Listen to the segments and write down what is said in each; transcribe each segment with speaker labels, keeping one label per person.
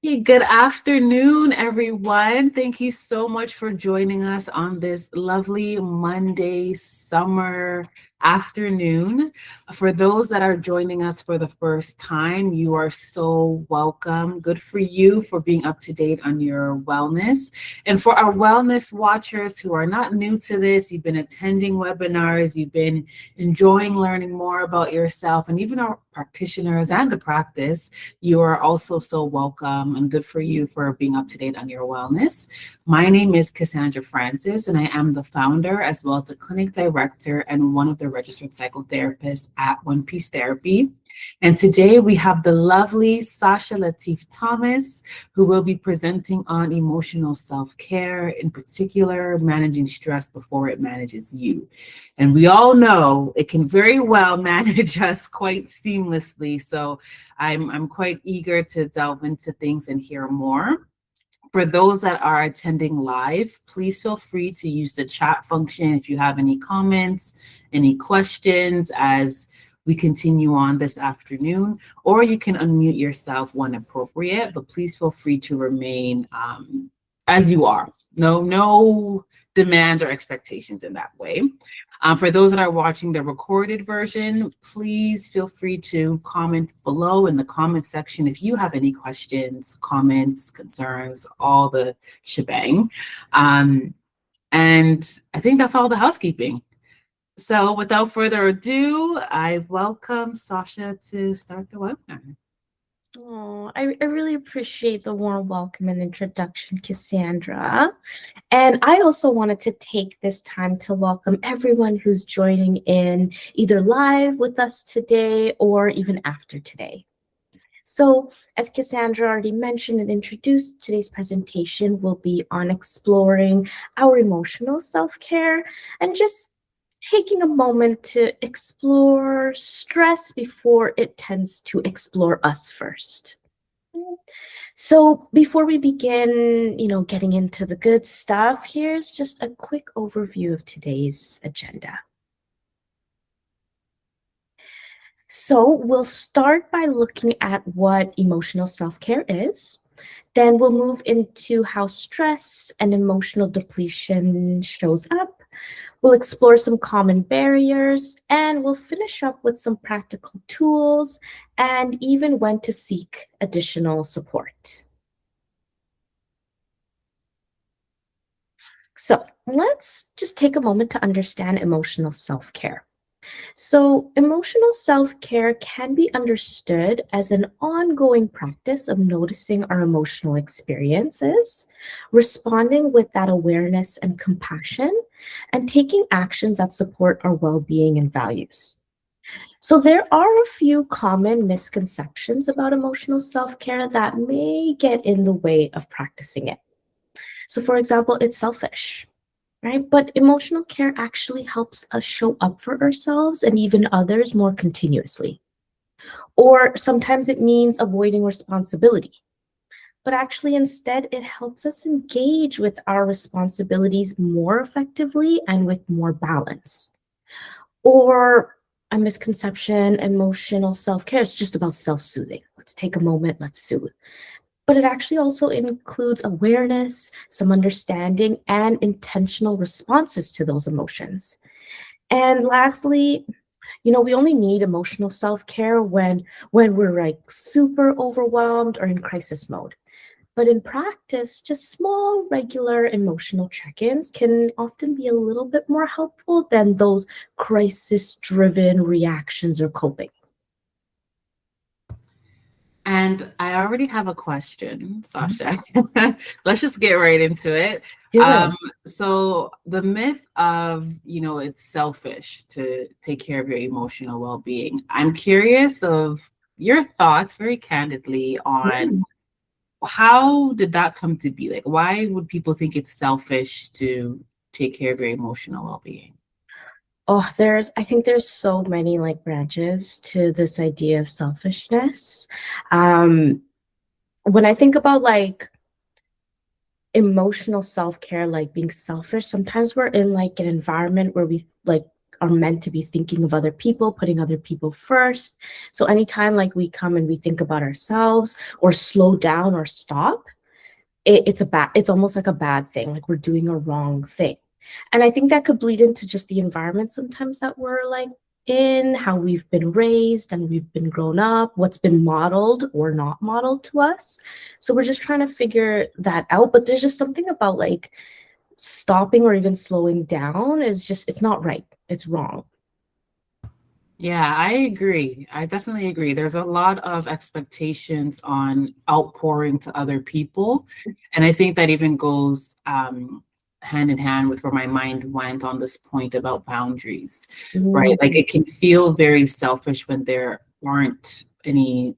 Speaker 1: Hey, good afternoon, everyone. Thank you so much for joining us on this lovely Monday summer afternoon. For those that are joining us for the first time, you are so welcome. Good for you for being up to date on your wellness. And for our wellness watchers who are not new to this, you've been attending webinars, you've been enjoying learning more about yourself, and even our practitioners and the practice, you are also so welcome and good for you for being up to date on your wellness. My name is Cassandra Francis, and I am the founder as well as the clinic director and one of the registered psychotherapists at One Piece Therapy. And today we have the lovely Sasha Latiff-Thomas, who will be presenting on emotional self-care, in particular, managing stress before it manages you. And we all know it can very well manage us quite seamlessly. So I'm quite eager to delve into things and hear more. For those that are attending live, please feel free to use the chat function if you have any comments, any questions as we continue on this afternoon, or you can unmute yourself when appropriate, but please feel free to remain as you are. No demands or expectations in that way. For those that are watching the recorded version, please feel free to comment below in the comment section if you have any questions, comments, concerns, all the shebang. And I think that's all the housekeeping. So without further ado, I welcome Sasha to start the webinar.
Speaker 2: Oh, I really appreciate the warm welcome and introduction, Cassandra. And I also wanted to take this time to welcome everyone who's joining in either live with us today or even after today. So, as Cassandra already mentioned and introduced, today's presentation will be on exploring our emotional self-care and just taking a moment to explore stress before it tends to explore us first. So before we begin, getting into the good stuff, here's just a quick overview of today's agenda. So we'll start by looking at what emotional self-care is. Then we'll move into how stress and emotional depletion shows up. We'll explore some common barriers, and we'll finish up with some practical tools and even when to seek additional support. So let's just take a moment to understand emotional self-care. So emotional self-care can be understood as an ongoing practice of noticing our emotional experiences, responding with that awareness and compassion, and taking actions that support our well-being and values. So there are a few common misconceptions about emotional self-care that may get in the way of practicing it. So for example, it's selfish. Right? But emotional care actually helps us show up for ourselves and even others more continuously. Or sometimes it means avoiding responsibility. But actually, instead, it helps us engage with our responsibilities more effectively and with more balance. Or a misconception, emotional self-care is just about self-soothing. Let's take a moment, let's soothe. But it actually also includes awareness, some understanding, and intentional responses to those emotions. And lastly, we only need emotional self-care when we're like super overwhelmed or in crisis mode. But in practice, just small, regular emotional check-ins can often be a little bit more helpful than those crisis-driven reactions or coping.
Speaker 1: And I already have a question, Sasha. Let's just get right into it. So the myth of, it's selfish to take care of your emotional well-being. I'm curious of your thoughts very candidly on how did that come to be? Like, why would people think it's selfish to take care of your emotional well-being?
Speaker 2: Oh, I think there's so many like branches to this idea of selfishness. When I think about like emotional self-care, like being selfish, sometimes we're in like an environment where we like are meant to be thinking of other people, putting other people first. So anytime like we come and we think about ourselves or slow down or stop, it's almost like a bad thing, like we're doing a wrong thing. And I think that could bleed into just the environment sometimes that we're like in, how we've been raised and we've been grown up, what's been modeled or not modeled to us. So we're just trying to figure that out. But there's just something about like stopping or even slowing down is just, it's not right. It's wrong.
Speaker 1: Yeah, I agree. I definitely agree. There's a lot of expectations on outpouring to other people. And I think that even goes hand in hand with where my mind went on this point about boundaries, right? Like it can feel very selfish when there aren't any,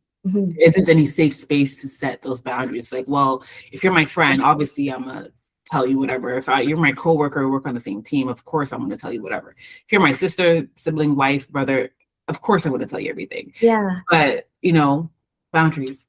Speaker 1: isn't any safe space to set those boundaries. Like, well, if you're my friend, obviously I'm a tell you whatever. If you're my coworker, we work on the same team, of course I'm going to tell you whatever. If you're my sister, sibling, wife, brother, of course I'm going to tell you everything.
Speaker 2: Yeah.
Speaker 1: But, boundaries.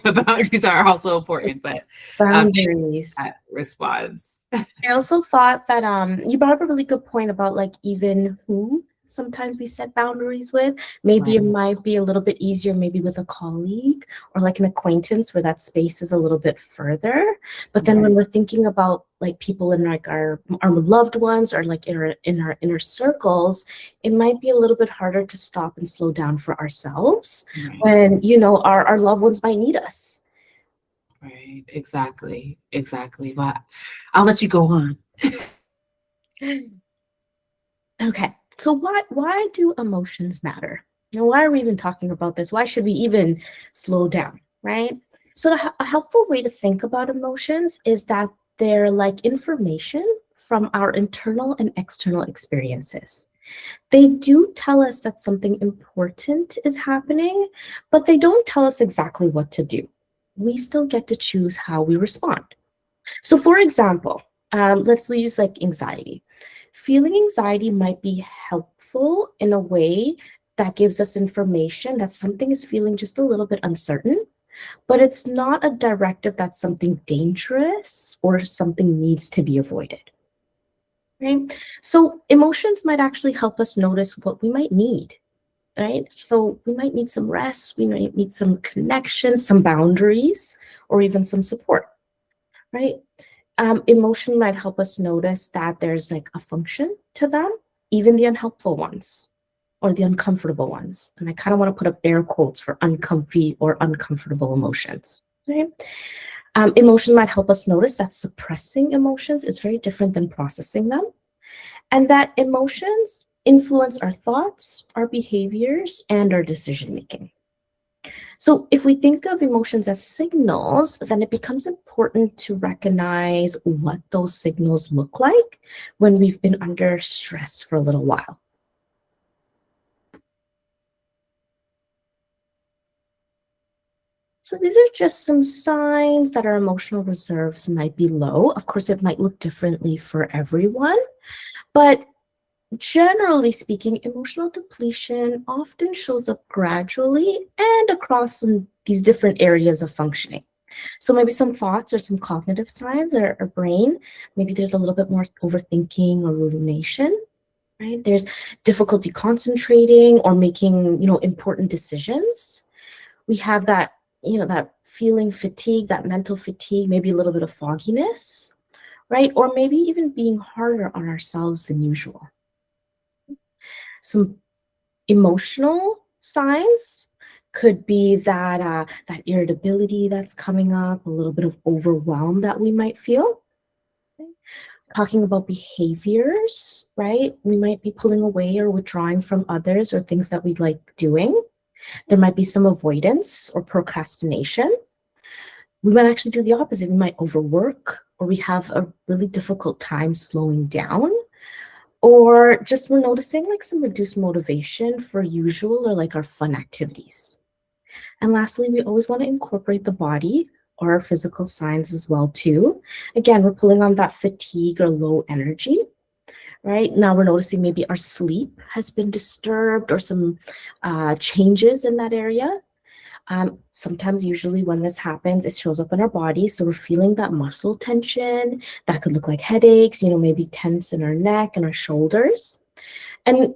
Speaker 1: Boundaries are also important, but
Speaker 2: boundaries.
Speaker 1: That response.
Speaker 2: I also thought that you brought up a really good point about like even who sometimes we set boundaries with. Maybe it might be a little bit easier, maybe with a colleague or like an acquaintance where that space is a little bit further. But then when we're thinking about like people in like our loved ones or like in our inner circles, it might be a little bit harder to stop and slow down for ourselves when, our loved ones might need us.
Speaker 1: Right, exactly. But I'll let you go on.
Speaker 2: Okay, so why do emotions matter? Now, why are we even talking about this? Why should we even slow down, right? So a helpful way to think about emotions is that they're like information from our internal and external experiences. They do tell us that something important is happening, but they don't tell us exactly what to do. We still get to choose how we respond. So for example, let's use like anxiety. Feeling anxiety might be helpful in a way that gives us information that something is feeling just a little bit uncertain, but it's not a directive that something dangerous or something needs to be avoided. Right? So emotions might actually help us notice what we might need. Right? So we might need some rest, we might need some connection, some boundaries, or even some support, right? Emotion might help us notice that there's like a function to them, even the unhelpful ones or the uncomfortable ones. And I kind of want to put up air quotes for uncomfy or uncomfortable emotions, right? Emotion might help us notice that suppressing emotions is very different than processing them, and that emotions influence our thoughts, our behaviors, and our decision-making. So if we think of emotions as signals, then it becomes important to recognize what those signals look like when we've been under stress for a little while. So these are just some signs that our emotional reserves might be low. Of course, it might look differently for everyone, but generally speaking, emotional depletion often shows up gradually and across these different areas of functioning. So maybe some thoughts or some cognitive signs or brain, maybe there's a little bit more overthinking or rumination, right? There's difficulty concentrating or making, important decisions. We have that, that feeling fatigue, that mental fatigue, maybe a little bit of fogginess, right? Or maybe even being harder on ourselves than usual. Some emotional signs could be that that irritability that's coming up, a little bit of overwhelm that we might feel. Okay. Talking about behaviors, right? We might be pulling away or withdrawing from others or things that we like doing. There might be some avoidance or procrastination. We might actually do the opposite. We might overwork, or we have a really difficult time slowing down. Or just we're noticing like some reduced motivation for usual or like our fun activities. And lastly, we always want to incorporate the body or our physical signs as well too. Again, we're pulling on that fatigue or low energy, right? Now we're noticing maybe our sleep has been disturbed or some changes in that area. Sometimes, usually when this happens, it shows up in our body. So we're feeling that muscle tension. That could look like headaches, maybe tense in our neck and our shoulders. And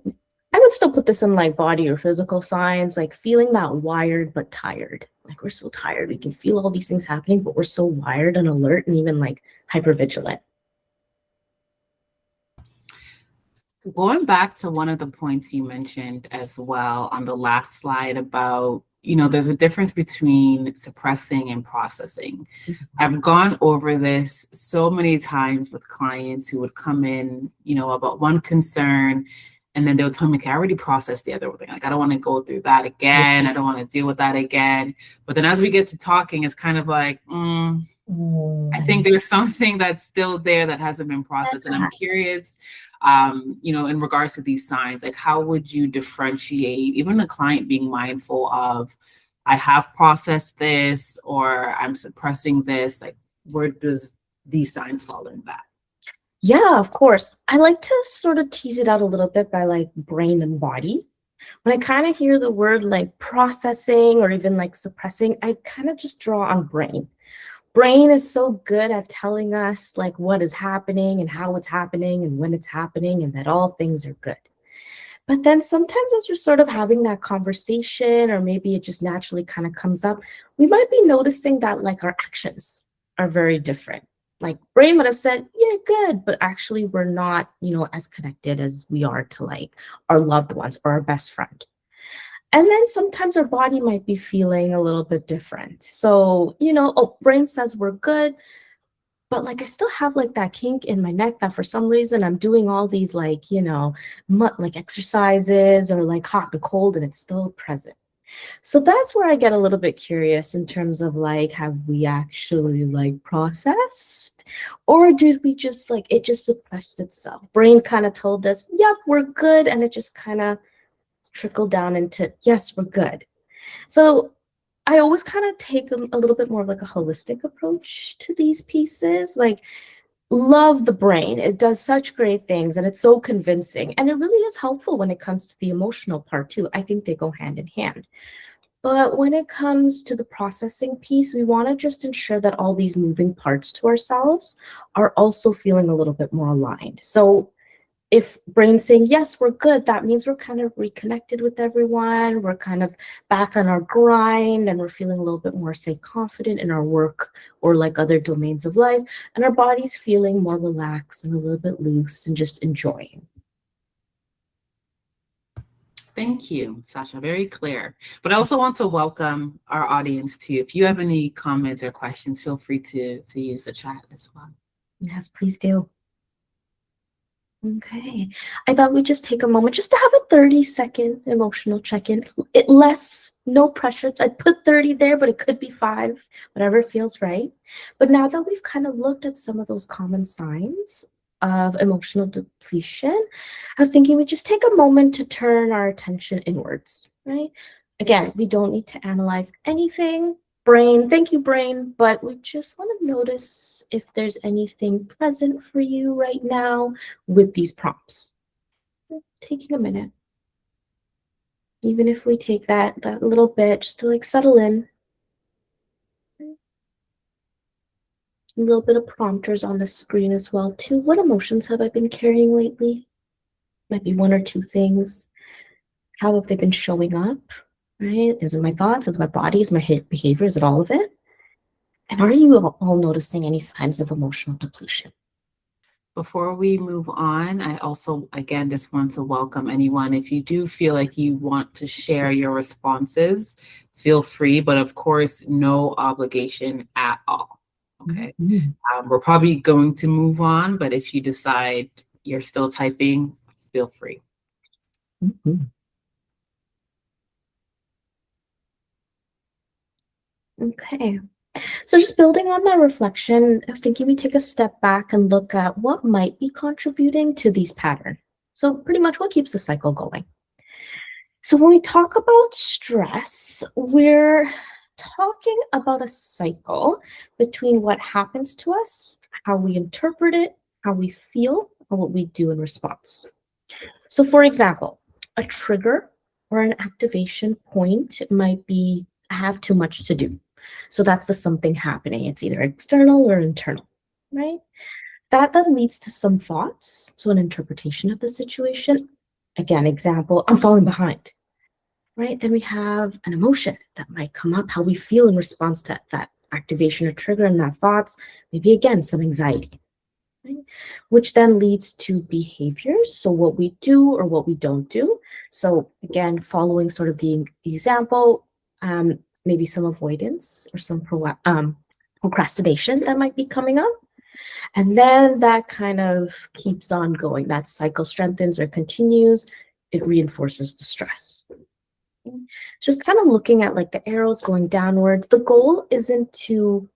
Speaker 2: I would still put this in like body or physical signs, like feeling that wired but tired. Like we're so tired, we can feel all these things happening, but we're so wired and alert and even like hypervigilant.
Speaker 1: Going back to one of the points you mentioned as well on the last slide about, there's a difference between suppressing and processing. I've gone over this so many times with clients who would come in, about one concern, and then they'll tell me, okay, I already processed the other thing. Like, I don't want to go through that again. I don't want to deal with that again. But then as we get to talking, it's kind of like, I think there's something that's still there that hasn't been processed. And I'm curious, in regards to these signs, like how would you differentiate, even a client being mindful of, I have processed this or I'm suppressing this, like where does these signs fall in that?
Speaker 2: Yeah, of course. I like to sort of tease it out a little bit by like brain and body. When I kind of hear the word like processing or even like suppressing, I kind of just draw on brain. Brain is so good at telling us like what is happening and how it's happening and when it's happening and that all things are good. But then sometimes as we're sort of having that conversation, or maybe it just naturally kind of comes up, we might be noticing that like our actions are very different. Like brain would have said, yeah, good, but actually we're not, as connected as we are to like our loved ones or our best friend. And then sometimes our body might be feeling a little bit different. So, brain says we're good, but like I still have like that kink in my neck that for some reason I'm doing all these like, like exercises or like hot and cold and it's still present. So that's where I get a little bit curious in terms of like, have we actually like processed, or did we just like, it just suppressed itself? Brain kind of told us, yep, we're good. And it just kind of trickled down into, yes, we're good. So I always kind of take a little bit more of like a holistic approach to these pieces. Like, love the brain. It does such great things and it's so convincing. And it really is helpful when it comes to the emotional part too. I think they go hand in hand. But when it comes to the processing piece, we want to just ensure that all these moving parts to ourselves are also feeling a little bit more aligned. So if brain's saying, yes, we're good, that means we're kind of reconnected with everyone. We're kind of back on our grind and we're feeling a little bit more, say, confident in our work or like other domains of life. And our body's feeling more relaxed and a little bit loose and just enjoying.
Speaker 1: Thank you, Sasha. Very clear. But I also want to welcome our audience too. If you have any comments or questions, feel free to use the chat as well.
Speaker 2: Yes, please do. Okay, I thought we'd just take a moment just to have a 30-second emotional check-in. No pressure. I'd put 30 there, but it could be 5, whatever feels right. But now that we've kind of looked at some of those common signs of emotional depletion, I was thinking we'd just take a moment to turn our attention inwards, right? Again, we don't need to analyze anything. Brain, thank you, brain, but we just want to notice if there's anything present for you right now with these prompts. Taking a minute. Even if we take that little bit just to like settle in. A little bit of prompters on the screen as well too. What emotions have I been carrying lately? Might be 1 or 2 things. How have they been showing up? Right? Is it my thoughts? Is it my body? Is my behavior? Is it all of it? And are you all noticing any signs of emotional depletion?
Speaker 1: Before we move on, I also, again, just want to welcome anyone. If you do feel like you want to share your responses, feel free, but of course, no obligation at all. Okay. We're probably going to move on, but if you decide you're still typing, feel free.
Speaker 2: Okay. So just building on that reflection, I was thinking we take a step back and look at what might be contributing to these patterns. So pretty much what keeps the cycle going. So when we talk about stress, we're talking about a cycle between what happens to us, how we interpret it, how we feel, and what we do in response. So for example, a trigger or an activation point might be, I have too much to do. So that's the something happening. It's either external or internal, right? That then leads to some thoughts, so an interpretation of the situation. Again, example, I'm falling behind, right? Then we have an emotion that might come up, how we feel in response to that activation or trigger and that thoughts, maybe again, some anxiety, right? Which then leads to behaviors. So what we do or what we don't do. So again, following sort of the example, maybe some avoidance or some procrastination that might be coming up. And then that kind of keeps on going. That cycle strengthens or continues. It reinforces the stress. Just kind of looking at like the arrows going downwards. The goal isn't to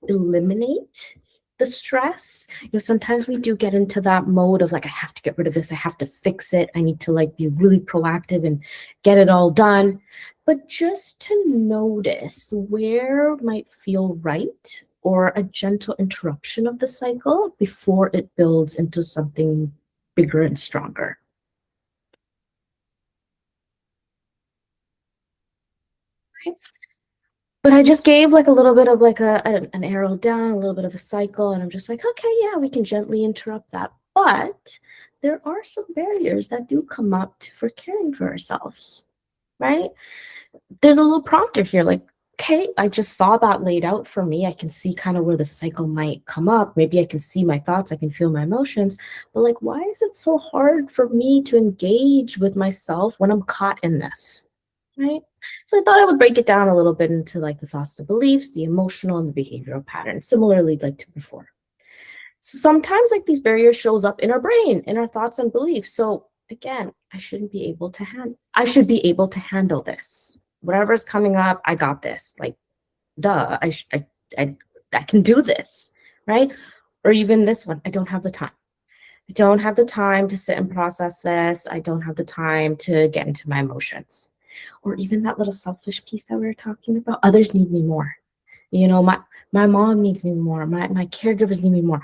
Speaker 2: eliminate the stress. Sometimes we do get into that mode of like, I have to get rid of this. I have to fix it. I need to like be really proactive and get it all done. But just to notice where might feel right or a gentle interruption of the cycle before it builds into something bigger and stronger. Right? But I just gave like a little bit of like an arrow down, a little bit of a cycle, and I'm just like, okay, yeah, we can gently interrupt that. But there are some barriers that do come up for caring for ourselves, right? There's a little prompter here, like, okay, I just saw that laid out for me. I can see kind of where the cycle might come up. Maybe I can see my thoughts. I can feel my emotions. But like, why is it so hard for me to engage with myself when I'm caught in this, right? So I thought I would break it down a little bit into like the thoughts, the beliefs, the emotional, and the behavioral patterns, similarly like to before. So sometimes like these barriers shows up in our brain, in our thoughts and beliefs. So again, I should be able to handle this. Whatever's coming up, I got this. Like, duh, I can do this, right? Or even this one, I don't have the time. I don't have the time to sit and process this. I don't have the time to get into my emotions. Or even that little selfish piece that we were talking about. Others need me more. My mom needs me more. My caregivers need me more.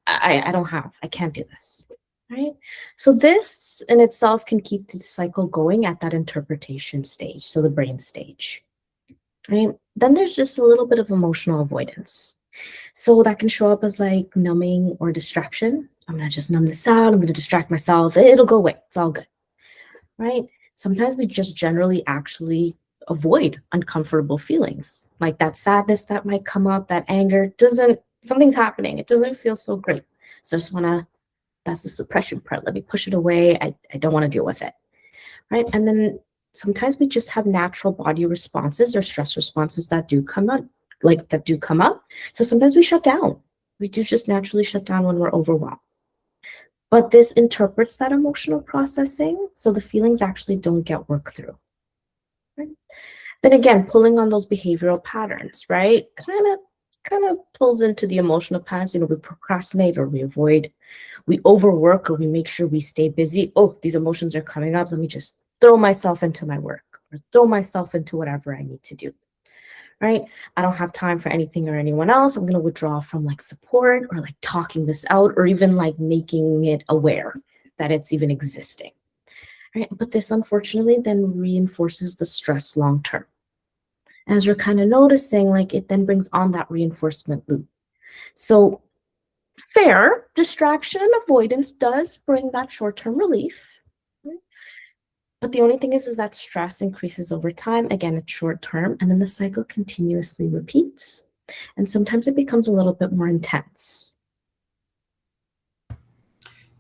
Speaker 2: I can't do this, right? So this in itself can keep the cycle going at that interpretation stage, so the brain stage, right? Then there's just a little bit of emotional avoidance. So that can show up as like numbing or distraction. I'm going to just numb this out. I'm going to distract myself. It'll go away. It's all good, right? Sometimes we just generally actually avoid uncomfortable feelings, like that sadness that might come up, that anger something's happening. It doesn't feel so great. So I just want to, that's the suppression part. Let me push it away. I don't want to deal with it, right? And then sometimes we just have natural body responses or stress responses that do come up, So sometimes we shut down. We do just naturally shut down when we're overwhelmed. But this interprets that emotional processing, so the feelings actually don't get worked through. Right? Then again, pulling on those behavioral patterns, right? Kind of pulls into the emotional patterns. We procrastinate or we avoid, we overwork or we make sure we stay busy. Oh, these emotions are coming up. Let me just throw myself into my work or throw myself into whatever I need to do. Right? I don't have time for anything or anyone else. I'm going to withdraw from like support or like talking this out or even like making it aware that it's even existing. Right? But this unfortunately then reinforces the stress long term. As you're kind of noticing, like it then brings on that reinforcement loop. So fair distraction and avoidance does bring that short-term relief. But the only thing is that stress increases over time. Again, it's short term, and then the cycle continuously repeats. And sometimes it becomes a little bit more intense.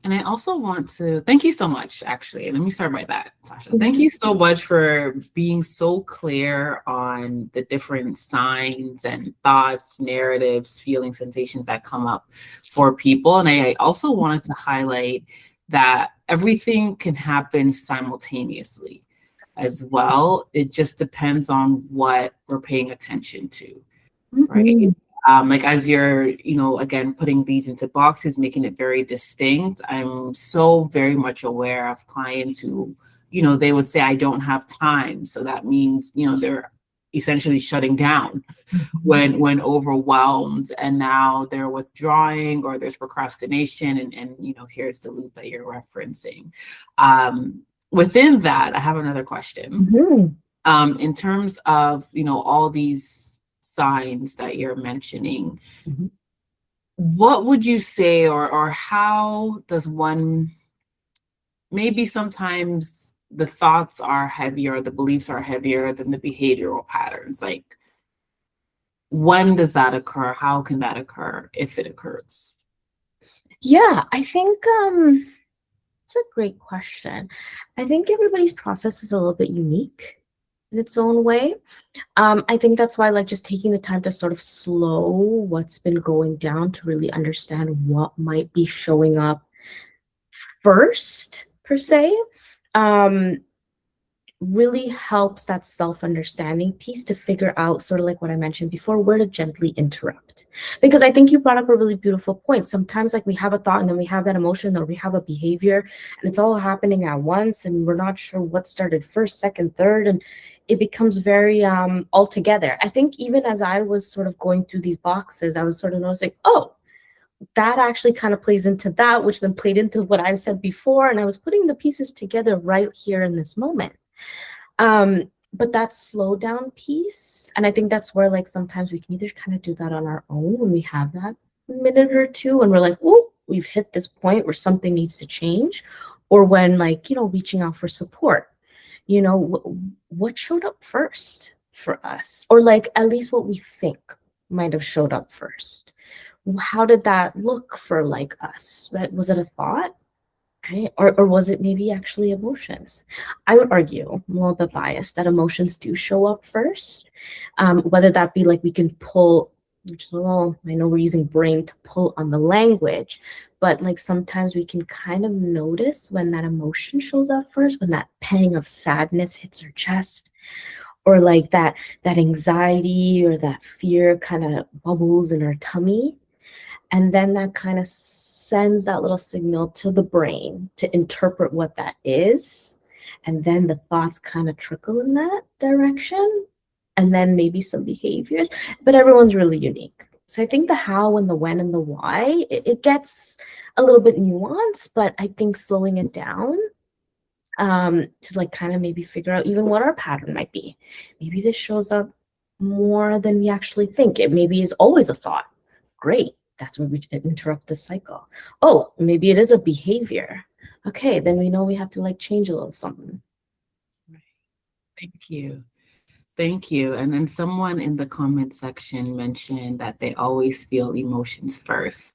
Speaker 1: And I also want to thank you so much, actually. Let me start by that, Sasha. Thank you so much for being so clear on the different signs and thoughts, narratives, feelings, sensations that come up for people. And I also wanted to highlight that everything can happen simultaneously as well. It just depends on what we're paying attention to, right? Like as you're, again, putting these into boxes, making it very distinct, I'm so very much aware of clients who, they would say, I don't have time. So that means, they're essentially shutting down when overwhelmed, and now they're withdrawing or there's procrastination, and here's the loop that you're referencing. Within that, I have another question. In terms of all these signs that you're mentioning, what would you say, or how does one maybe sometimes the thoughts are heavier, the beliefs are heavier than the behavioral patterns. Like, when does that occur? How can that occur if it occurs?
Speaker 2: Yeah, I think it's a great question. I think everybody's process is a little bit unique in its own way. I think that's why, like, just taking the time to sort of slow what's been going down to really understand what might be showing up first, per se, um, really helps that self-understanding piece to figure out, sort of like what I mentioned before, where to gently interrupt. Because I think you brought up a really beautiful point. Sometimes, like, we have a thought and then we have that emotion or we have a behavior and it's all happening at once and we're not sure what started first, second, third, and it becomes very all together. I think even as I was sort of going through these boxes, I was sort of noticing, oh, that actually kind of plays into that, which then played into what I said before, and I was putting the pieces together right here in this moment. But that slow down piece, and I think that's where, like, sometimes we can either kind of do that on our own when we have that minute or two and we're like, oh, we've hit this point where something needs to change, or when, like, reaching out for support. What showed up first for us, or like at least what we think might have showed up first. How did that look for, like, us, right? Was it a thought? Right? Or was it maybe actually emotions? I would argue, I'm a little bit biased, that emotions do show up first. Whether that be, like, we can pull, which is, well, I know we're using brain to pull on the language, but, like, sometimes we can kind of notice when that emotion shows up first, when that pang of sadness hits our chest, or like that anxiety or that fear kind of bubbles in our tummy. And then that kind of sends that little signal to the brain to interpret what that is. And then the thoughts kind of trickle in that direction. And then maybe some behaviors, but everyone's really unique. So I think the how and the when and the why, it gets a little bit nuanced, but I think slowing it down, to, like, kind of maybe figure out even what our pattern might be. Maybe this shows up more than we actually think. It maybe is always a thought. Great. That's where we interrupt the cycle. Oh, maybe it is a behavior. Okay, then we know we have to, like, change a little something.
Speaker 1: Right. Thank you. Thank you. And then someone in the comment section mentioned that they always feel emotions first.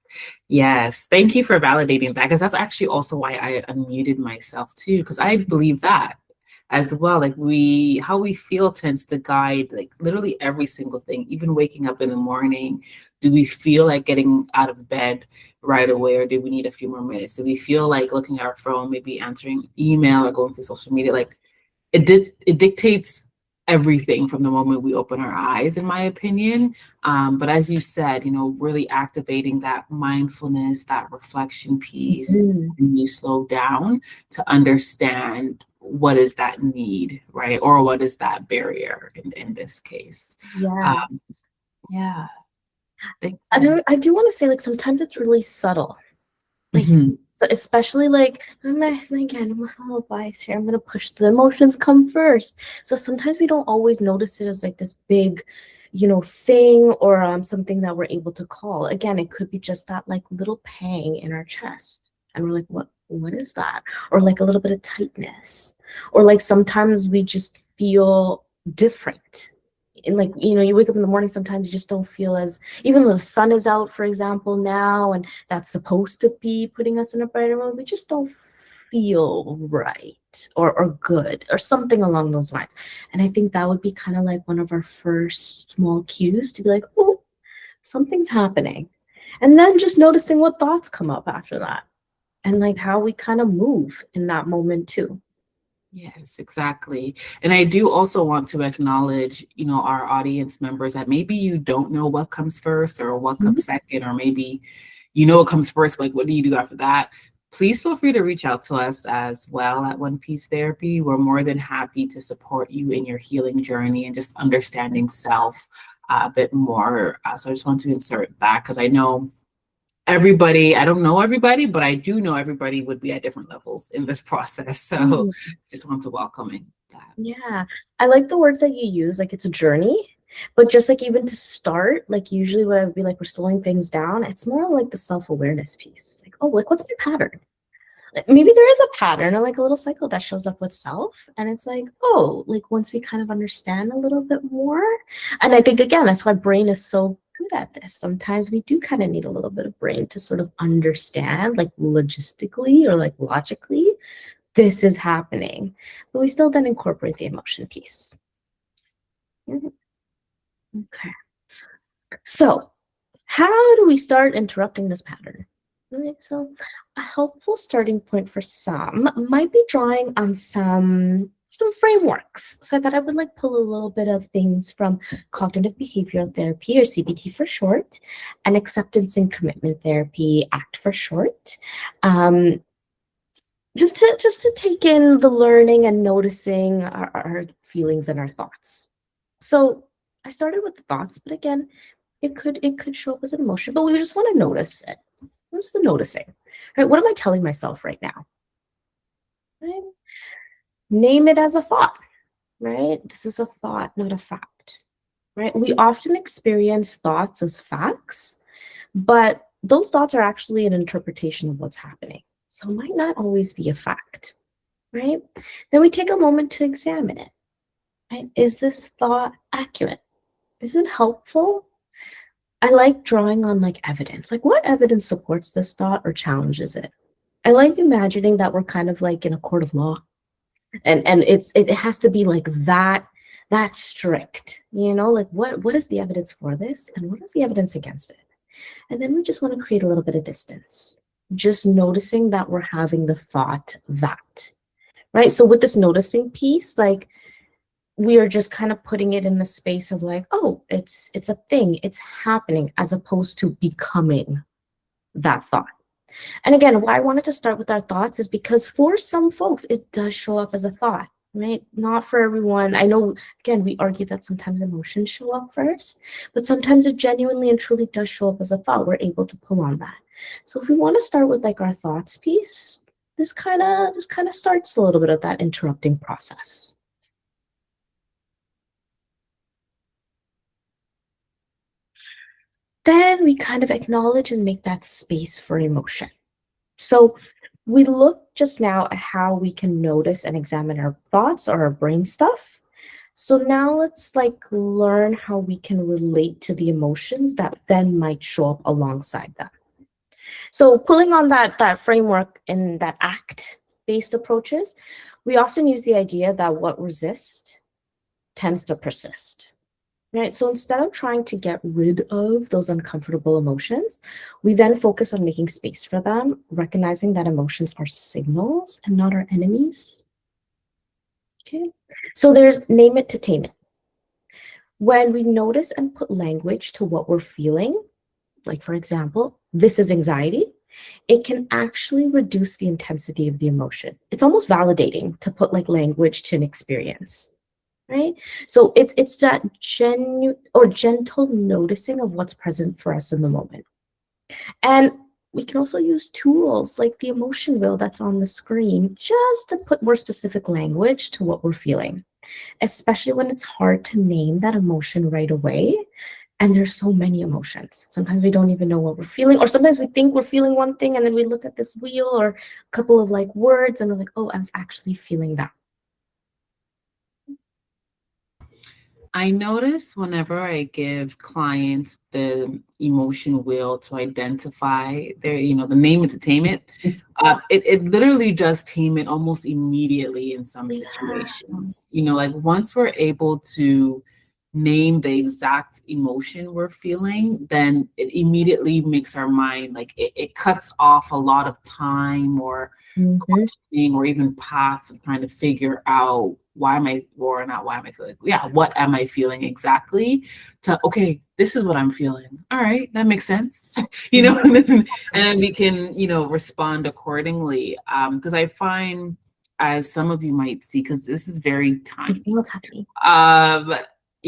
Speaker 1: Yes. Thank you for validating that, because that's actually also why I unmuted myself too, because I believe that as well. Like, how we feel tends to guide, like, literally every single thing, even waking up in the morning. Do we feel like getting out of bed right away, or do we need a few more minutes? Do we feel like looking at our phone, maybe answering email or going through social media? Like, it dictates everything from the moment we open our eyes, in my opinion. But as you said, really activating that mindfulness, that reflection piece,
Speaker 2: Mm,
Speaker 1: and you slow down to understand what is that need, right? Or what is that barrier in this case.
Speaker 2: yeah.
Speaker 1: Um, yeah, thank
Speaker 2: I
Speaker 1: you.
Speaker 2: do, I do want to say, like, sometimes it's really subtle. Like,
Speaker 1: Mhm.
Speaker 2: so especially, like, again, I'm a little biased here. I'm gonna push the emotions come first. So sometimes we don't always notice it as, like, this big, thing, or something that we're able to call. Again, it could be just that, like, little pang in our chest, and we're like, what is that? Or, like, a little bit of tightness, or, like, sometimes we just feel different. And, like, you wake up in the morning, sometimes you just don't feel as, even though the sun is out, for example, now, and that's supposed to be putting us in a brighter mode, we just don't feel right, or good, or something along those lines. And I think that would be kind of like one of our first small cues to be like, oh, something's happening. And then just noticing what thoughts come up after that, and, like, how we kind of move in that moment too.
Speaker 1: Yes, exactly. And I do also want to acknowledge, our audience members, that maybe you don't know what comes first or what
Speaker 2: Mhm.
Speaker 1: comes second, or maybe you know what comes first, like what do you do after that? Please feel free to reach out to us as well at One Piece Therapy. We're more than happy to support you in your healing journey and just understanding self a bit more. So I just want to insert that, because I know I don't know everybody, but I do know everybody would be at different levels in this process. So just want to welcome that.
Speaker 2: Yeah, I like the words that you use, like, it's a journey, but just, like, even to start, like, usually what I would be like, we're slowing things down. It's more like the self-awareness piece. Like, oh, like, what's my pattern? Maybe there is a pattern or like a little cycle that shows up with self. And it's like, oh, like once we kind of understand a little bit more. And I think, again, that's why brain is so good at this. Sometimes we do kind of need a little bit of brain to sort of understand, like logistically or like logically, this is happening. But we still then incorporate the emotion piece. Okay. So, how do we start interrupting this pattern? Okay, so a helpful starting point for some might be drawing on some frameworks. So that I would like pull a little bit of things from cognitive behavioral therapy, or CBT for short, and acceptance and commitment therapy, ACT for short. Just to take in the learning and noticing our feelings and our thoughts. So I started with the thoughts, but again, it could show up as an emotion, but we just want to notice it. What's the noticing? Right? What am I telling myself right now? Right? Name it as a thought. Right? This is a thought, not a fact. Right? We often experience thoughts as facts, but those thoughts are actually an interpretation of what's happening. So it might not always be a fact. Right? Then we take a moment to examine it. Right? Is this thought accurate? Is it helpful? I like drawing on like evidence. Like, what evidence supports this thought or challenges it? I like imagining that we're kind of like in a court of law, and it has to be like that strict, like what is the evidence for this and what is the evidence against it? And then we just want to create a little bit of distance, just noticing that we're having the thought that, right? So with this noticing piece, like, we are just kind of putting it in the space of like, oh, it's a thing, it's happening, as opposed to becoming that thought. And again, why I wanted to start with our thoughts is because for some folks, it does show up as a thought, right? Not for everyone. I know, again, we argue that sometimes emotions show up first, but sometimes it genuinely and truly does show up as a thought. We're able to pull on that. So if we want to start with like our thoughts piece, this kind of starts a little bit of that interrupting process. Then we kind of acknowledge and make that space for emotion. So we looked just now at how we can notice and examine our thoughts or our brain stuff. So now let's like learn how we can relate to the emotions that then might show up alongside them. So pulling on that framework and that ACT-based approaches, we often use the idea that what resists tends to persist. Right. So instead of trying to get rid of those uncomfortable emotions, we then focus on making space for them, recognizing that emotions are signals and not our enemies. Okay. So there's name it to tame it. When we notice and put language to what we're feeling, like for example, this is anxiety, it can actually reduce the intensity of the emotion. It's almost validating to put like language to an experience. Right? So it's that genuine or gentle noticing of what's present for us in the moment. And we can also use tools like the emotion wheel that's on the screen just to put more specific language to what we're feeling, especially when it's hard to name that emotion right away. And there's so many emotions. Sometimes we don't even know what we're feeling, or sometimes we think we're feeling one thing and then we look at this wheel or a couple of like words and we're like, oh, I was actually feeling that.
Speaker 1: I notice whenever I give clients the emotion wheel to identify their, the name it to tame it, it literally does tame it almost immediately in some situations. Like once we're able to name the exact emotion we're feeling, then it immediately makes our mind, like it cuts off a lot of time or questioning or even paths of trying to figure out what am I feeling? Yeah, what am I feeling exactly? Okay, this is what I'm feeling. All right, that makes sense. And then we can, respond accordingly. Because I find, as some of you might see, because this is very tiny.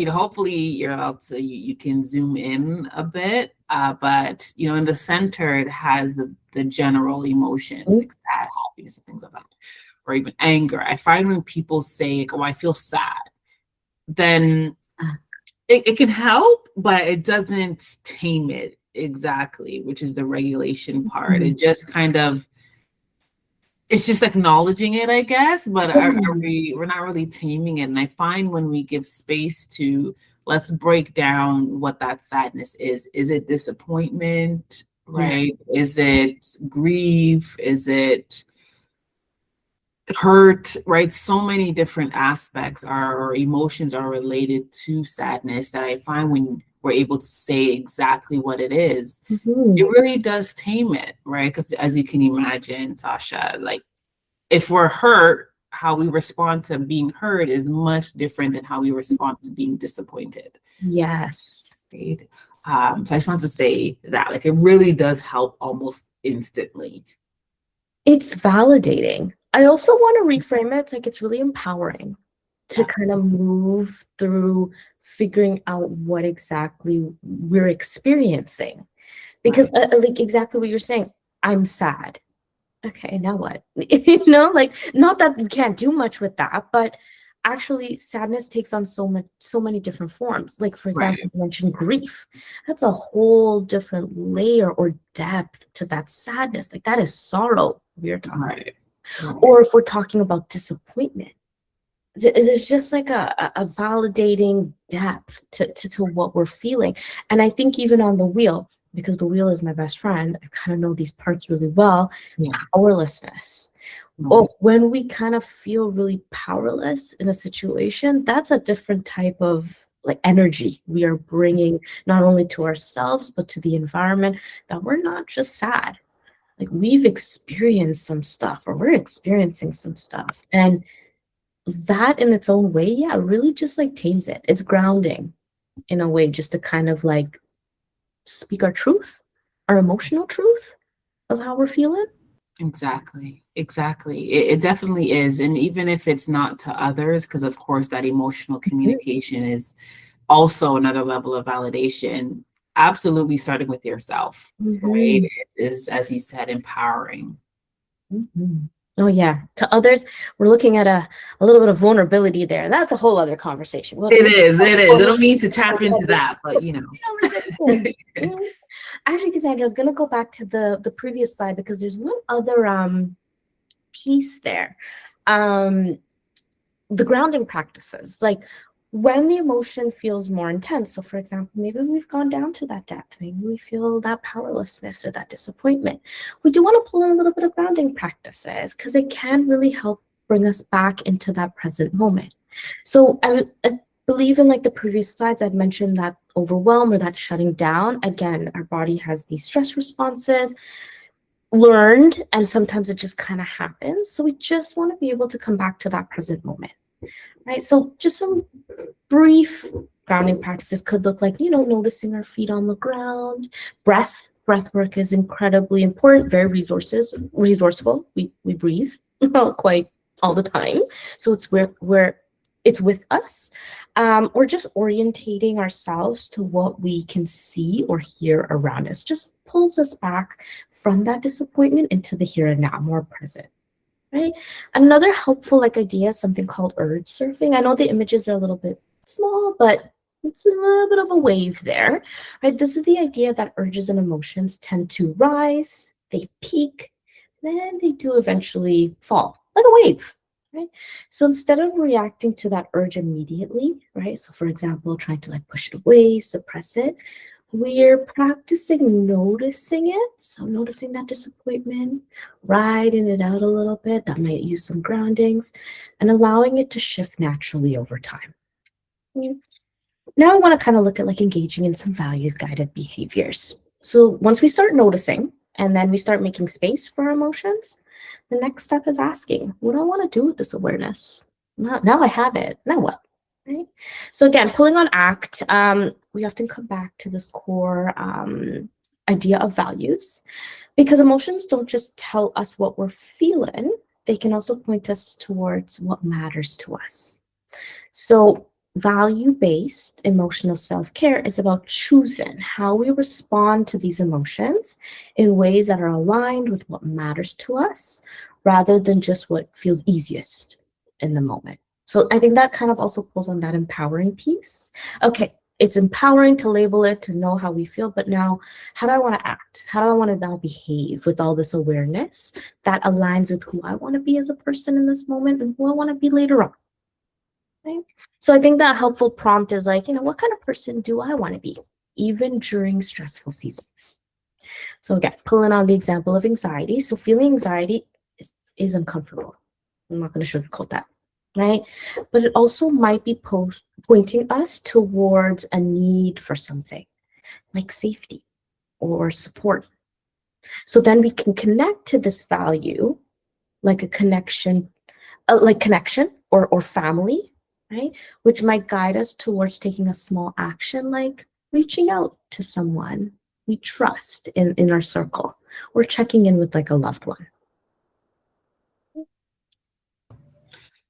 Speaker 1: Hopefully you can zoom in a bit. But in the center it has the general emotions, like sad, happiness, and things like that, or even anger. I find when people say, oh, I feel sad, then it can help, but it doesn't tame it exactly, which is the regulation part. It just kind of it's just acknowledging it, I guess, but
Speaker 2: Yeah.
Speaker 1: we're not really taming it. And I find when we give space to, let's break down what that sadness is. Is it disappointment,
Speaker 2: Yeah.
Speaker 1: right? Is it grief? Is it hurt, right? So many different aspects are, or emotions are related to sadness that I find when we're able to say exactly what it is, it
Speaker 2: Mhm.
Speaker 1: really does tame it, right? Because as you can imagine, Sasha, like if we're hurt, how we respond to being hurt is much different than how we respond to being disappointed.
Speaker 2: Yes.
Speaker 1: Right? So I just want to say that, like, it really does help almost instantly.
Speaker 2: It's validating. I also want to reframe it. It's like it's really empowering to kind of
Speaker 1: Absolutely.
Speaker 2: move through figuring out what exactly we're experiencing. Because,
Speaker 1: Right.
Speaker 2: like exactly what you're saying, I'm sad. Okay, now what? You know, like not that we can't do much with that, but actually sadness takes on so many different forms. Like for example,
Speaker 1: Right.
Speaker 2: you mentioned grief. That's a whole different layer or depth to that sadness. Like that is sorrow we're talking.
Speaker 1: Right. Right.
Speaker 2: Or if we're talking about disappointment, there's just like a validating depth to what we're feeling. And I think even on the wheel, because the wheel is my best friend, I kind of know these parts really well.
Speaker 1: Yeah.
Speaker 2: Powerlessness.
Speaker 1: Right.
Speaker 2: Or when we kind of feel really powerless in a situation, that's a different type of like energy we are bringing not only to ourselves but to the environment, that we're not just sad, like we've experienced some stuff or we're experiencing some stuff. And that in its own way, yeah, really just like tames it. It's grounding in a way, just to kind of like speak our truth, our emotional truth of how we're feeling.
Speaker 1: Exactly. Exactly. It definitely is. And even if it's not to others, because of course that emotional communication is also another level of validation, absolutely starting with yourself, right?
Speaker 2: Mm-hmm.
Speaker 1: It is, as you said, empowering.
Speaker 2: Mhm. Oh yeah. To others, we're looking at a little bit of vulnerability there. That's a whole other conversation.
Speaker 1: It is, it is. I don't mean to tap into that, but you know.
Speaker 2: Conversation. Mm. Actually, Cassandra, I was gonna go back to the previous slide because there's one other piece there. Um, the grounding practices, like when the emotion feels more intense. So for example, maybe we've gone down to that depth, maybe we feel that powerlessness or that disappointment, we do want to pull in a little bit of grounding practices because it can really help bring us back into that present moment. So I believe in like the previous slides I'd mentioned that overwhelm or that shutting down, again, our body has these stress responses learned, and sometimes it just kind of happens. So we just want to be able to come back to that present moment, right? So just some brief grounding practices could look like, noticing our feet on the ground. Breath work is incredibly important, very resourceful. We breathe quite all the time. So it's where it's with us, or just orientating ourselves to what we can see or hear around us. Just pulls us back from that disappointment into the here and now, more present. Right. Another helpful like idea is something called urge surfing. I know the images are a little bit small, but it's a little bit of a wave there. Right. This is the idea that urges and emotions tend to rise, they peak, then they do eventually fall, like a wave. Right. So instead of reacting to that urge immediately, right? So for example, trying to like push it away, suppress it, we're practicing noticing it. So noticing that disappointment, riding it out a little bit. That might use some groundings and allowing it to shift naturally over time. Yeah. Now I want to kind of look at like engaging in some values guided behaviors. So once we start noticing and then we start making space for our emotions, the next step is asking, what do I want to do with this awareness? Now I have it. Now what? Right? So again, pulling on ACT, we often come back to this core idea of values, because emotions don't just tell us what we're feeling, they can also point us towards what matters to us. So value-based emotional self-care is about choosing how we respond to these emotions in ways that are aligned with what matters to us rather than just what feels easiest in the moment. So I think that kind of also pulls on that empowering piece. Okay, It's empowering to label it, to know how we feel, but now how do I want to act? How do I want to now behave with all this awareness that aligns with who I want to be as a person in this moment and who I want to be later on? Right? So I think that helpful prompt is like, what kind of person do I want to be, even during stressful seasons? So again, pulling on the example of anxiety. So feeling anxiety is uncomfortable. I'm not going to sugarcoat that, right? But it also might be pointing us towards a need for something like safety or support. So then we can connect to this value, like a connection, or family, right? Which might guide us towards taking a small action, like reaching out to someone we trust in our circle, or checking in with like a loved one.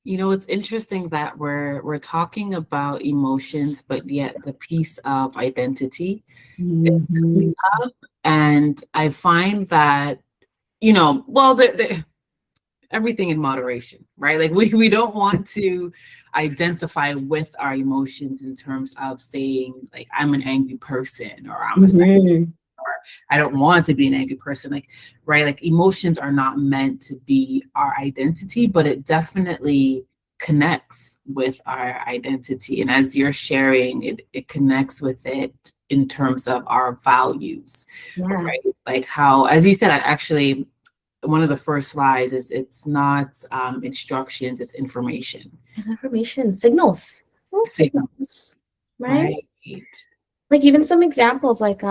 Speaker 1: It's interesting that we're talking about emotions, but yet the piece of identity is coming up. And I find that, well, everything in moderation, right? Like we don't want to identify with our emotions in terms of saying like I'm an angry person or I'm a sad, or I don't want to be an angry person, like, right? Like emotions are not meant to be our identity, but it definitely connects with our identity. And as you're sharing, it connects with it in terms of our values, right? Like how, as you said, actually, one of the first slides is it's not instructions, it's information.
Speaker 2: It's information, signals.
Speaker 1: Signals,
Speaker 2: right?
Speaker 1: Right.
Speaker 2: Like even some examples, like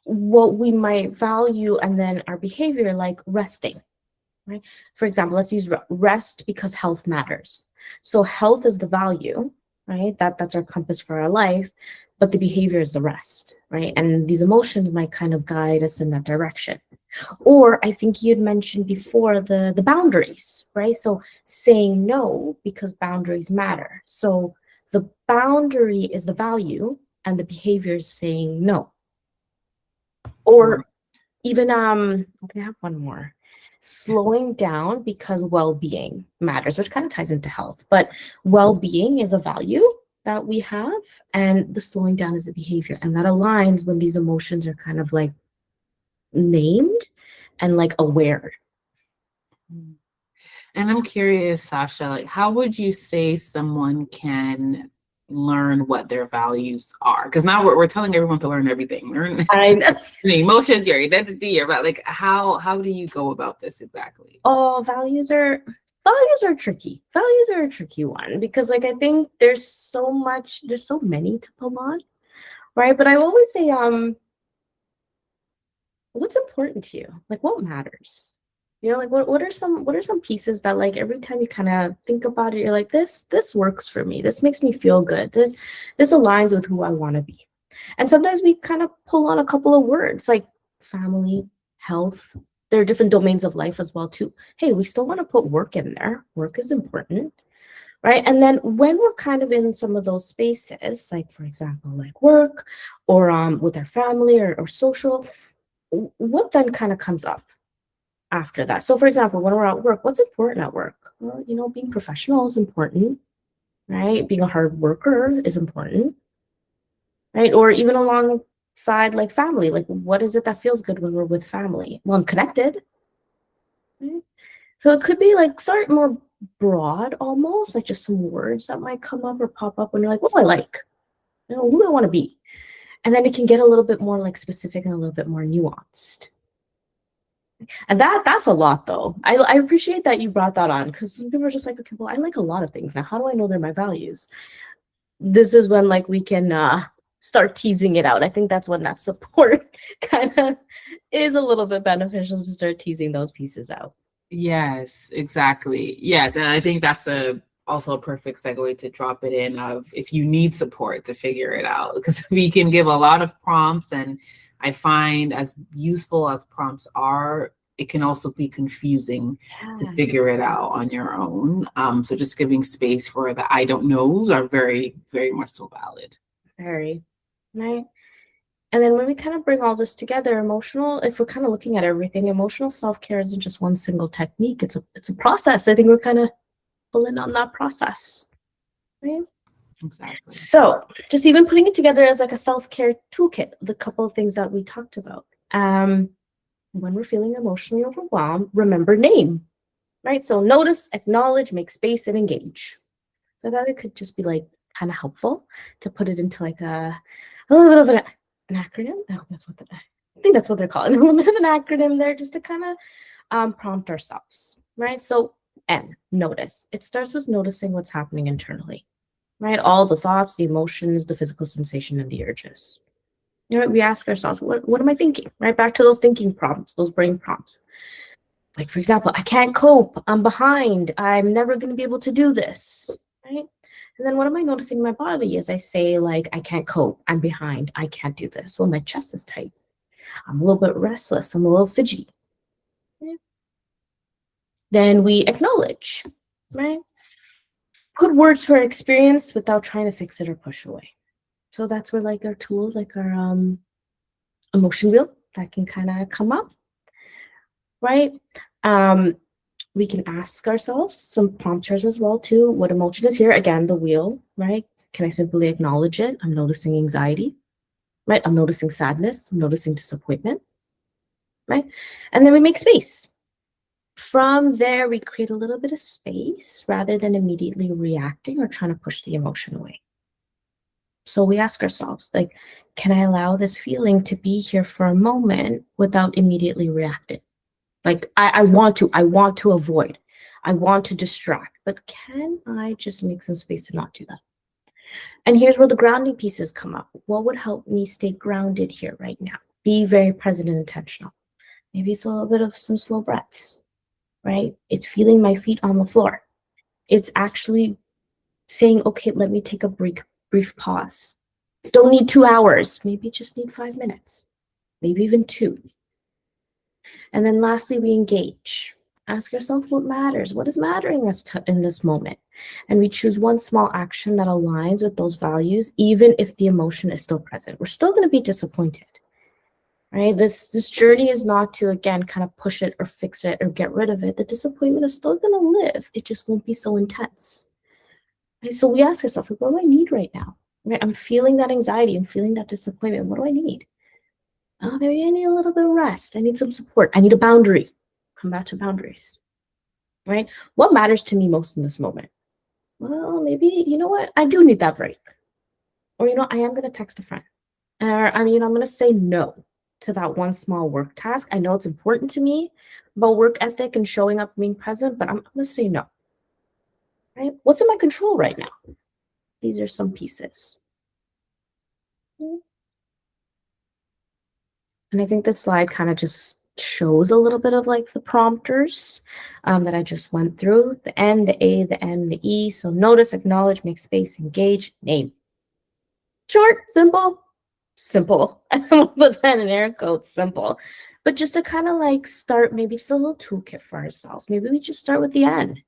Speaker 2: what we might value and then our behavior, like resting, right? For example, let's use rest because health matters. So health is the value, right? That's our compass for our life, but the behavior is the rest, right? And these emotions might kind of guide us in that direction. Or I think you'd mentioned before the boundaries, right? So saying no because boundaries matter. So the boundary is the value and the behavior is saying no. Or even I have one more. Slowing down because well-being matters, which kind of ties into health, but well-being is a value that we have, and the slowing down is a behavior, and that aligns when these emotions are kind of like named and like aware.
Speaker 1: And I'm curious, Sasha, like how would you say someone can learn what their values are? Because now we're telling everyone to learn everything. Learn emotions, your identity, your like how do you go about this exactly?
Speaker 2: Oh, values are tricky. Values are a tricky one because like I think there's so many to pull on, right? But I always say, what's important to you? Like what matters? Like what are some pieces that like every time you kind of think about it, you're like, this works for me. This makes me feel good. This aligns with who I want to be. And sometimes we kind of pull on a couple of words like family, health. There are different domains of life as well too. Hey, we still want to put work in there. Work is important, right? And then when we're kind of in some of those spaces, like for example, like work or with our family or social, what then kind of comes up after that? So for example, when we're at work, what's important at work? Well, being professional is important, right? Being a hard worker is important, right? Or even alongside like family, like what is it that feels good when we're with family? Well, I'm connected, right? So it could be like start more broad, almost like just some words that might come up or pop up when you're like, what do I like? Who do I want to be? And then it can get a little bit more like specific and a little bit more nuanced. And that's a lot though. I appreciate that you brought that on because some people are just like, okay, well, I like a lot of things. Now, how do I know they're my values? This is when like we can start teasing it out. I think that's when that support kind of is a little bit beneficial to start teasing those pieces out.
Speaker 1: Yes, exactly. Yes, and I think that's also a perfect segue to drop it in of if you need support to figure it out, because we can give a lot of prompts, and I find as useful as prompts are, it can also be confusing to figure it out on your own. So just giving space for the I don't knows are very, very much so valid.
Speaker 2: Very, right? And then when we kind of bring all this together, if we're kind of looking at everything, emotional self-care isn't just one single technique. It's a process. I think we're kind of pulling on that process, right?
Speaker 1: Exactly.
Speaker 2: So just even putting it together as like a self-care toolkit, the couple of things that we talked about. When we're feeling emotionally overwhelmed, remember name, right? So notice, acknowledge, make space, and engage. So that it could just be like kind of helpful to put it into like a little bit of an acronym. Oh, I think that's what they're calling a little bit of an acronym there, just to kind of prompt ourselves, right? So N, notice. It starts with noticing what's happening internally, right? All the thoughts, the emotions, the physical sensation, and the urges. You know, we ask ourselves, what am I thinking? Right back to those thinking prompts, those brain prompts. Like, for example, I can't cope. I'm behind. I'm never going to be able to do this, right? And then what am I noticing in my body as I say, like, I can't cope. I'm behind. I can't do this. Well, my chest is tight. I'm a little bit restless. I'm a little fidgety. Right? Then we acknowledge, right? Put words to our experience without trying to fix it or push away. So that's where like our tools, like our emotion wheel, that can kind of come up, right? We can ask ourselves some prompters as well too. What emotion is here? Again, the wheel, right? Can I simply acknowledge it? I'm noticing anxiety, right? I'm noticing sadness. I'm noticing disappointment, right? And then we make space. From there, we create a little bit of space rather than immediately reacting or trying to push the emotion away. So we ask ourselves, like, can I allow this feeling to be here for a moment without immediately reacting? Like, I want to avoid, I want to distract, but can I just make some space to not do that? And here's where the grounding pieces come up. What would help me stay grounded here right now? Be very present and intentional. Maybe it's a little bit of some slow breaths, right? It's feeling my feet on the floor. It's actually saying, okay, let me take a brief pause. Don't need 2 hours. Maybe just need 5 minutes, maybe even 2. And then lastly, we engage. Ask yourself what matters. What is mattering us in this moment? And we choose one small action that aligns with those values, even if the emotion is still present. We're still going to be disappointed, right? This journey is not to, again, kind of push it or fix it or get rid of it. The disappointment is still going to live. It just won't be so intense. Right? So we ask ourselves, what do I need right now? Right? I'm feeling that anxiety. I'm feeling that disappointment. What do I need? Oh, maybe I need a little bit of rest. I need some support. I need a boundary. Come back to boundaries, right? What matters to me most in this moment? Well, maybe, you know what? I do need that break. Or, you know, I am going to text a friend. Or, I'm going to say no to that one small work task. I know it's important to me about work ethic and showing up, being present, but I'm going to say no, right? What's in my control right now? These are some pieces. And I think this slide kind of just shows a little bit of like the prompters that I just went through. The N, the A, the M, the E. So notice, acknowledge, make space, engage, name. Short, simple. We'll put that in air quotes, simple. But just to kind of like start, maybe just a little toolkit for ourselves. Maybe we just start with the N.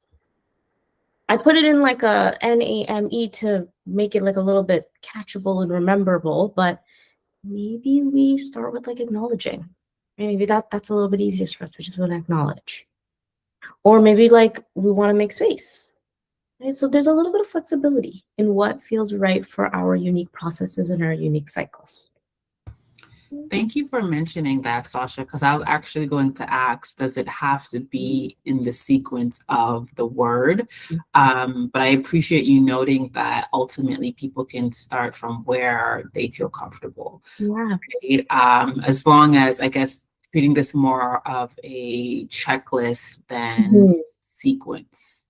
Speaker 2: I put it in like a NAME to make it like a little bit catchable and rememberable, but maybe we start with like acknowledging. Maybe that's a little bit easier for us. We just want to acknowledge. Or maybe like we want to make space. Right? So there's a little bit of flexibility in what feels right for our unique processes and our unique cycles.
Speaker 1: Thank you for mentioning that, Sasha, because I was actually going to ask, does it have to be in the sequence of the word? But I appreciate you noting that ultimately people can start from where they feel comfortable.
Speaker 2: Yeah.
Speaker 1: Right? As long as, I guess, treating this more of a checklist than sequence.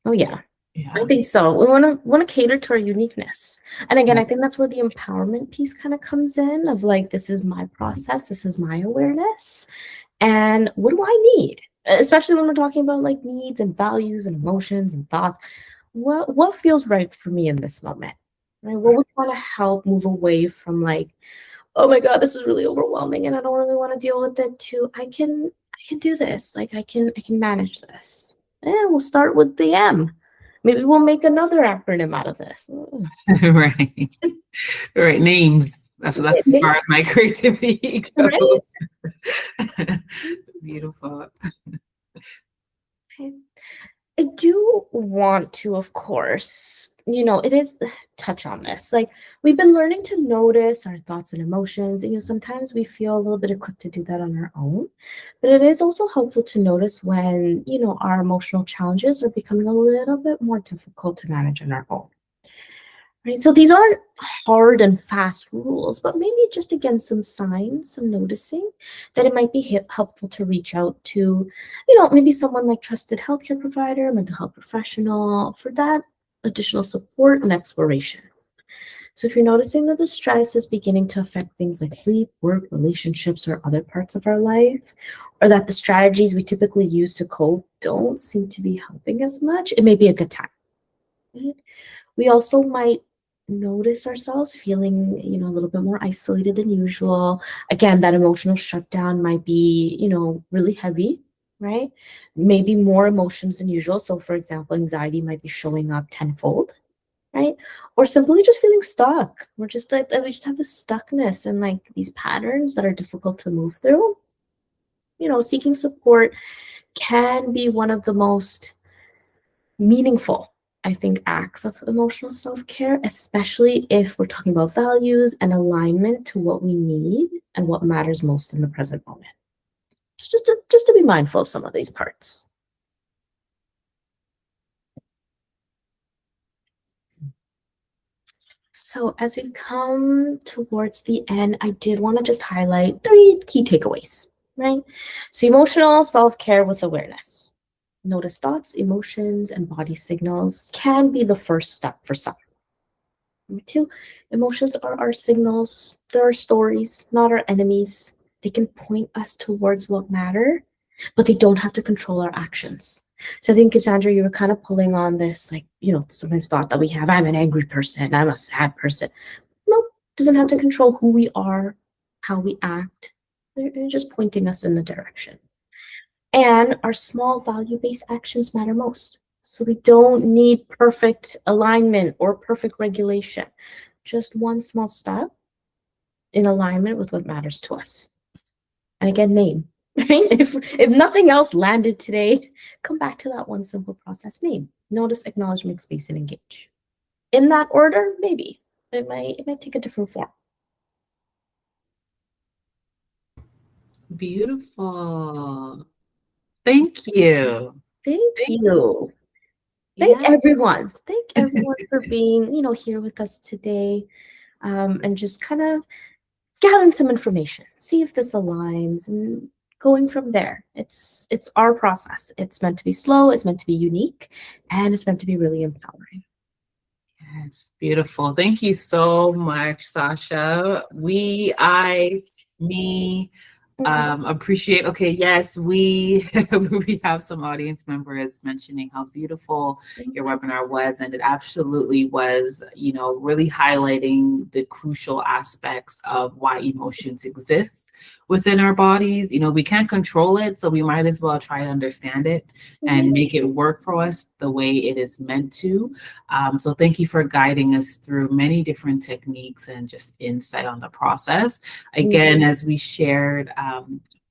Speaker 2: Oh, yeah.
Speaker 1: Yeah.
Speaker 2: I think so. We want to cater to our uniqueness. And again, I think that's where the empowerment piece kind of comes in of like, this is my process, this is my awareness. And what do I need? Especially when we're talking about like needs and values and emotions and thoughts. What feels right for me in this moment? Right? What would want to help move away from like, oh my God, this is really overwhelming and I don't really want to deal with it, to I can do this. Like I can manage this. And we'll start with the M. Maybe we'll make another acronym out of this.
Speaker 1: Right. Right. Names. That's as far as my creativity goes.
Speaker 2: Right?
Speaker 1: Beautiful.
Speaker 2: Okay. I do want to, of course, it is touch on this. Like, we've been learning to notice our thoughts and emotions, and sometimes we feel a little bit equipped to do that on our own. But it is also helpful to notice when, our emotional challenges are becoming a little bit more difficult to manage on our own. Right? So these aren't hard and fast rules, but maybe just again some signs, some noticing that it might be helpful to reach out to, maybe someone like trusted healthcare provider, mental health professional for that additional support and exploration. So if you're noticing that the stress is beginning to affect things like sleep, work, relationships, or other parts of our life, or that the strategies we typically use to cope don't seem to be helping as much, it may be a good time. Right? We also might notice ourselves feeling, a little bit more isolated than usual. Again, that emotional shutdown might be, really heavy, right? Maybe more emotions than usual. So, for example, anxiety might be showing up tenfold, right? Or simply just feeling stuck. We're just like, we just have this stuckness and like these patterns that are difficult to move through. Seeking support can be one of the most meaningful, I think, acts of emotional self-care, especially if we're talking about values and alignment to what we need and what matters most in the present moment. So just to be mindful of some of these parts. So as we come towards the end, I did want to just highlight 3 key takeaways, right? So emotional self-care with awareness. Notice thoughts, emotions, and body signals can be the first step for some. Number 2, emotions are our signals. They're our stories, not our enemies. They can point us towards what matter, but they don't have to control our actions. So I think, Cassandra, you were kind of pulling on this, like, sometimes thought that we have, I'm an angry person, I'm a sad person. No, doesn't have to control who we are, how we act. They're just pointing us in the direction. And our small value-based actions matter most. So we don't need perfect alignment or perfect regulation. Just one small step in alignment with what matters to us. And again, name. Right? If nothing else landed today, come back to that one simple process. Name. Notice, acknowledge, make space, and engage. In that order, maybe. It might take a different form.
Speaker 1: Beautiful. Thank you.
Speaker 2: Thank you.
Speaker 1: Yeah.
Speaker 2: Thank everyone for being, here with us today, and just kind of gathering some information. See if this aligns and going from there. It's our process. It's meant to be slow, it's meant to be unique, and it's meant to be really empowering.
Speaker 1: Yes, beautiful. Thank you so much, Sasha. Me, appreciate. Okay, yes, we we have some audience members mentioning how beautiful your webinar was, and it absolutely was. Really highlighting the crucial aspects of why emotions exist within our bodies. We can't control it, so we might as well try to understand it and make it work for us the way it is meant to. So thank you for guiding us through many different techniques and just insight on the process. Again, as we shared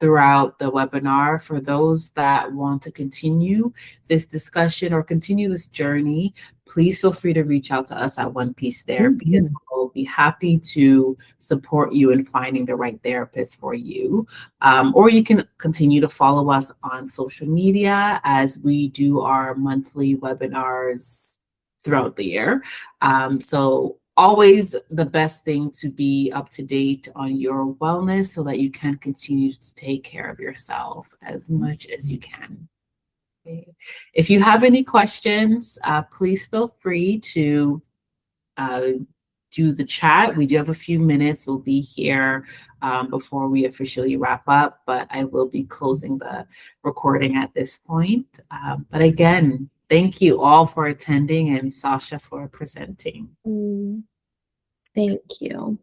Speaker 1: throughout the webinar, for those that want to continue this discussion or continue this journey, please feel free to reach out to us at One Piece Therapy. We'll be happy to support you in finding the right therapist for you. Or you can continue to follow us on social media as we do our monthly webinars throughout the year. So always the best thing to be up to date on your wellness so that you can continue to take care of yourself as much as you can. Okay. If you have any questions, please feel free to do the chat. We do have a few minutes. We'll be here before we officially wrap up, but I will be closing the recording at this point. But again, thank you all for attending and Sasha for presenting.
Speaker 2: Thank you.